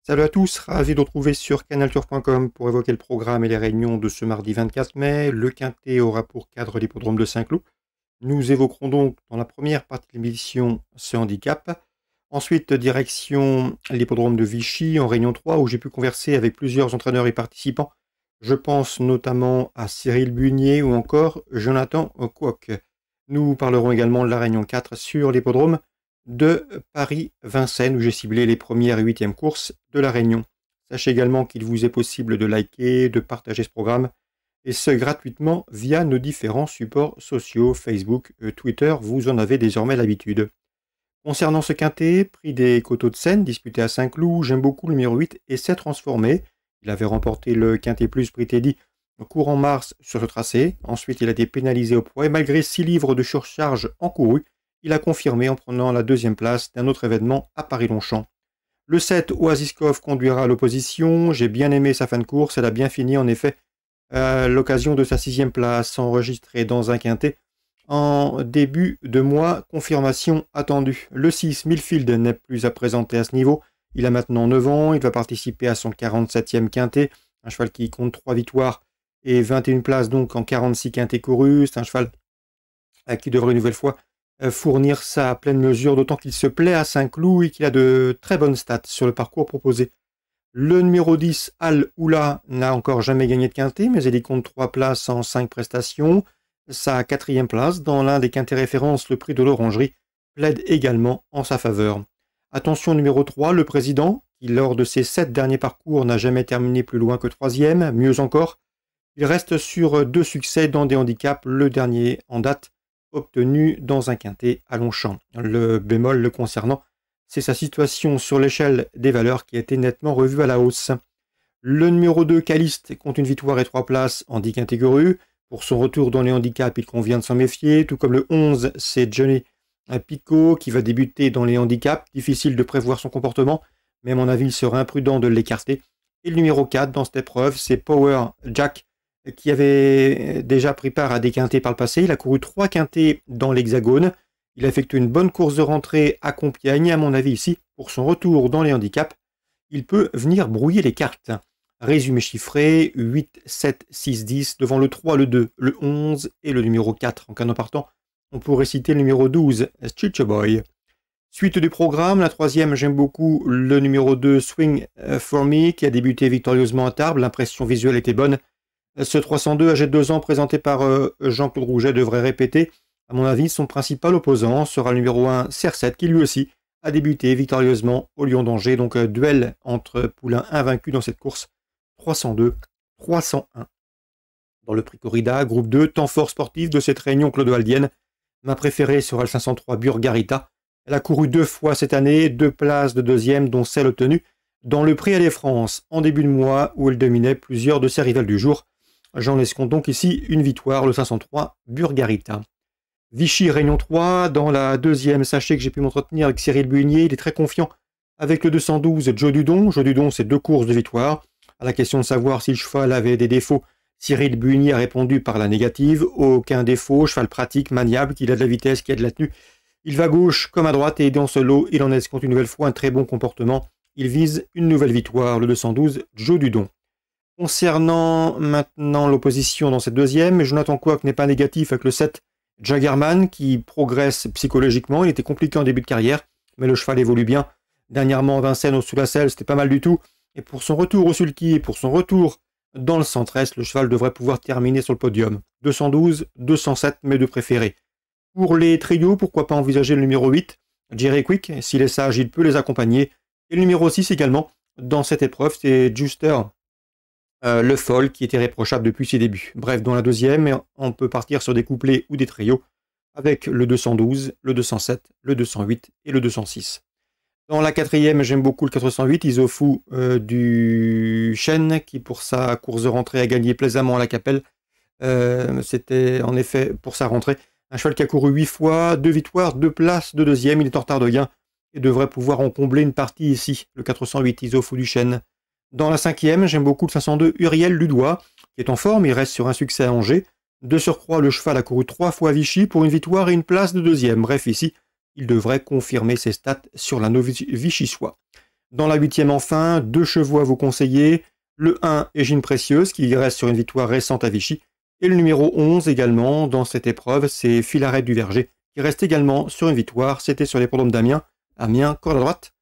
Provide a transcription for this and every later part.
Salut à tous, ravi de vous retrouver sur canaltour.com pour évoquer le programme et les réunions de ce mardi 24 mai. Le Quintet aura pour cadre l'hippodrome de Saint-Cloud. Nous évoquerons donc dans la première partie de l'émission ce handicap. Ensuite, direction l'hippodrome de Vichy en réunion 3 où j'ai pu converser avec plusieurs entraîneurs et participants. Je pense notamment à Cyril Bunier ou encore Jonathan Quoc. Nous parlerons également de la réunion 4 sur l'hippodrome de Paris-Vincennes où j'ai ciblé les premières et huitièmes courses de la Réunion. Sachez également qu'il vous est possible de liker, de partager ce programme, et ce gratuitement via nos différents supports sociaux, Facebook, Twitter, vous en avez désormais l'habitude. Concernant ce quintet, prix des Coteaux de Seine, disputé à Saint-Cloud, j'aime beaucoup le numéro 8 et s'est transformé. Il avait remporté le Quintet Plus prix Teddy courant mars sur ce tracé. Ensuite, il a été pénalisé au poids et malgré 6 livres de surcharge encourus, il a confirmé en prenant la deuxième place d'un autre événement à Paris-Longchamp. Le 7, Oasiskov conduira à l'opposition. J'ai bien aimé sa fin de course. Elle a bien fini en effet à l'occasion de sa 6e place enregistrée dans un quintet. En début de mois, confirmation attendue. Le 6, Millfield n'est plus à présenter à ce niveau. Il a maintenant 9 ans. Il va participer à son 47e quintet. Un cheval qui compte 3 victoires et 21 places donc en 46 quintets courus. C'est un cheval qui devrait une nouvelle fois fournir sa pleine mesure, d'autant qu'il se plaît à Saint-Cloud et qu'il a de très bonnes stats sur le parcours proposé. Le numéro 10, Al Oula, n'a encore jamais gagné de quintet, mais il y compte 3 places en 5 prestations. Sa 4e place dans l'un des quintets références, le prix de l'Orangerie, plaide également en sa faveur. Attention numéro 3, le président, qui lors de ses 7 derniers parcours n'a jamais terminé plus loin que 3e, mieux encore. Il reste sur 2 succès dans des handicaps, le dernier en date, obtenu dans un quintet à Longchamp. Le bémol le concernant, c'est sa situation sur l'échelle des valeurs qui a été nettement revue à la hausse. Le numéro 2, Caliste, compte une victoire et 3 places en 10 quintets courus. Pour son retour dans les handicaps, il convient de s'en méfier, tout comme le 11, c'est Johnny Picot qui va débuter dans les handicaps. Difficile de prévoir son comportement, mais à mon avis, il serait imprudent de l'écarter. Et le numéro 4 dans cette épreuve, c'est Power Jack, qui avait déjà pris part à des quintets par le passé. Il a couru 3 quintets dans l'Hexagone. Il a effectué une bonne course de rentrée à Compiègne. À mon avis, ici, pour son retour dans les handicaps, il peut venir brouiller les cartes. Résumé chiffré, 8, 7, 6, 10, devant le 3, le 2, le 11 et le numéro 4. En canon partant, on pourrait citer le numéro 12, Chicho Boy. Suite du programme, la 3e, j'aime beaucoup le numéro 2, Swing for Me, qui a débuté victorieusement à Tarbes. L'impression visuelle était bonne. Ce 302, âgé de 2 ans, présenté par Jean-Claude Rouget, devrait répéter. À mon avis, son principal opposant sera le numéro 1, CR7, qui lui aussi a débuté victorieusement au Lion d'Angers. Donc duel entre poulains invaincus dans cette course. 302, 301. Dans le prix Corrida, groupe 2, temps fort sportif de cette réunion clodoaldienne. Ma préférée sera le 503 Burgarita. Elle a couru 2 fois cette année, 2 places de 2e, dont celle obtenue dans le prix Aller France en début de mois où elle dominait plusieurs de ses rivales du jour. J'en escompte donc ici une victoire, le 503 Burgarita. Vichy, Réunion 3, dans la 2e, sachez que j'ai pu m'entretenir avec Cyril Bunier, il est très confiant avec le 212 Joe Dudon. Joe Dudon, c'est 2 courses de victoire. À la question de savoir si le cheval avait des défauts, Cyril Bunier a répondu par la négative. Aucun défaut, cheval pratique, maniable, qu'il a de la vitesse, qu'il a de la tenue. Il va gauche comme à droite et dans ce lot, il en escompte une nouvelle fois un très bon comportement. Il vise une nouvelle victoire, le 212 Joe Dudon. Concernant maintenant l'opposition dans cette 2e, Jonathan Quoc n'est pas négatif avec le 7 Jaggerman qui progresse psychologiquement. Il était compliqué en début de carrière, mais le cheval évolue bien. Dernièrement, Vincennes au Sous-la-Selle, c'était pas mal du tout. Et pour son retour au sulky et pour son retour dans le centre-est, le cheval devrait pouvoir terminer sur le podium. 212, 207, mes 2 préférés. Pour les trios, pourquoi pas envisager le numéro 8, Jerry Quick. S'il est sage, il peut les accompagner. Et le numéro 6 également, dans cette épreuve, c'est Juster Le Foll qui était réprochable depuis ses débuts. Bref, dans la 2e, on peut partir sur des couplets ou des trios avec le 212, le 207, le 208 et le 206. Dans la 4e, j'aime beaucoup le 408, Isofu du Chêne, qui pour sa course de rentrée a gagné plaisamment à la Capelle. C'était en effet pour sa rentrée un cheval qui a couru 8 fois, 2 victoires, 2 places de 2e, il est en retard de gain et devrait pouvoir en combler une partie ici, le 408, Isofu du Chêne. Dans la 5e, j'aime beaucoup le 502 Uriel Ludois, qui est en forme, il reste sur un succès à Angers. De surcroît, le cheval a couru 3 fois à Vichy pour une victoire et une place de 2e. Bref, ici, il devrait confirmer ses stats sur l'anneau vichysois. Dans la 8e enfin, 2 chevaux à vous conseiller. Le 1, Égine Précieuse, qui reste sur une victoire récente à Vichy. Et le numéro 11 également, dans cette épreuve, c'est Filaret du Verger, qui reste également sur une victoire. C'était sur l'hippodrome d'Amiens. Amiens, corde à droite,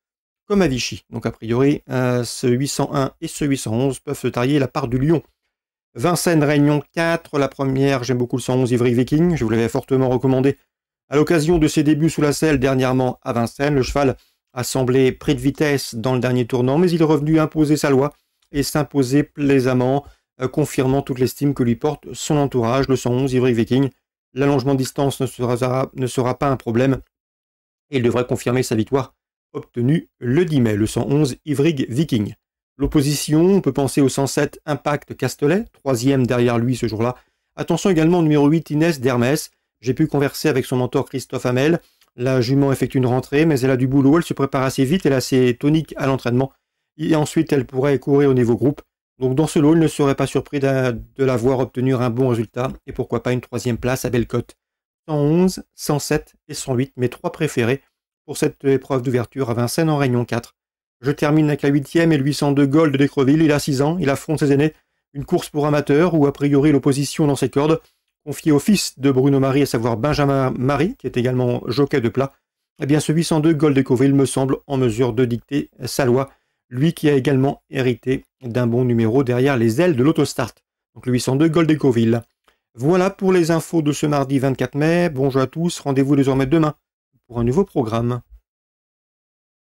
comme à Vichy. Donc a priori, ce 801 et ce 811 peuvent se tailler la part du lion. Vincennes, Réunion 4. La première, j'aime beaucoup le 111 Ivry Viking. Je vous l'avais fortement recommandé à l'occasion de ses débuts sous la selle dernièrement à Vincennes. Le cheval a semblé pris de vitesse dans le dernier tournant, mais il est revenu imposer sa loi et s'imposer plaisamment, confirmant toute l'estime que lui porte son entourage, le 111 Ivry Viking. L'allongement de distance ne sera pas un problème et il devrait confirmer sa victoire obtenue le 10 mai, le 111 Ivrig Viking. L'opposition, on peut penser au 107 Impact Castelet, 3e derrière lui ce jour-là. Attention également au numéro 8 Inès d'Hermès. J'ai pu converser avec son mentor Christophe Hamel. La jument effectue une rentrée, mais elle a du boulot, elle se prépare assez vite, elle est assez tonique à l'entraînement. Et ensuite, elle pourrait courir au niveau groupe. Donc dans ce lot, il ne serait pas surpris de la voir obtenir un bon résultat, et pourquoi pas une 3e place à Bellecote. 111, 107 et 108, mes 3 préférés pour cette épreuve d'ouverture à Vincennes en Réunion 4. Je termine avec la 8e et le 802 Gold d'Écreville. Il a 6 ans, il affronte ses aînés. Une course pour amateurs où a priori l'opposition dans ses cordes, confiée au fils de Bruno Marie, à savoir Benjamin Marie, qui est également jockey de plat. Eh bien ce 802 Gold d'Écreville me semble en mesure de dicter sa loi, lui qui a également hérité d'un bon numéro derrière les ailes de l'autostart. Donc le 802 Gold d'Écreville. Voilà pour les infos de ce mardi 24 mai. Bonjour à tous, rendez-vous désormais demain pour un nouveau programme.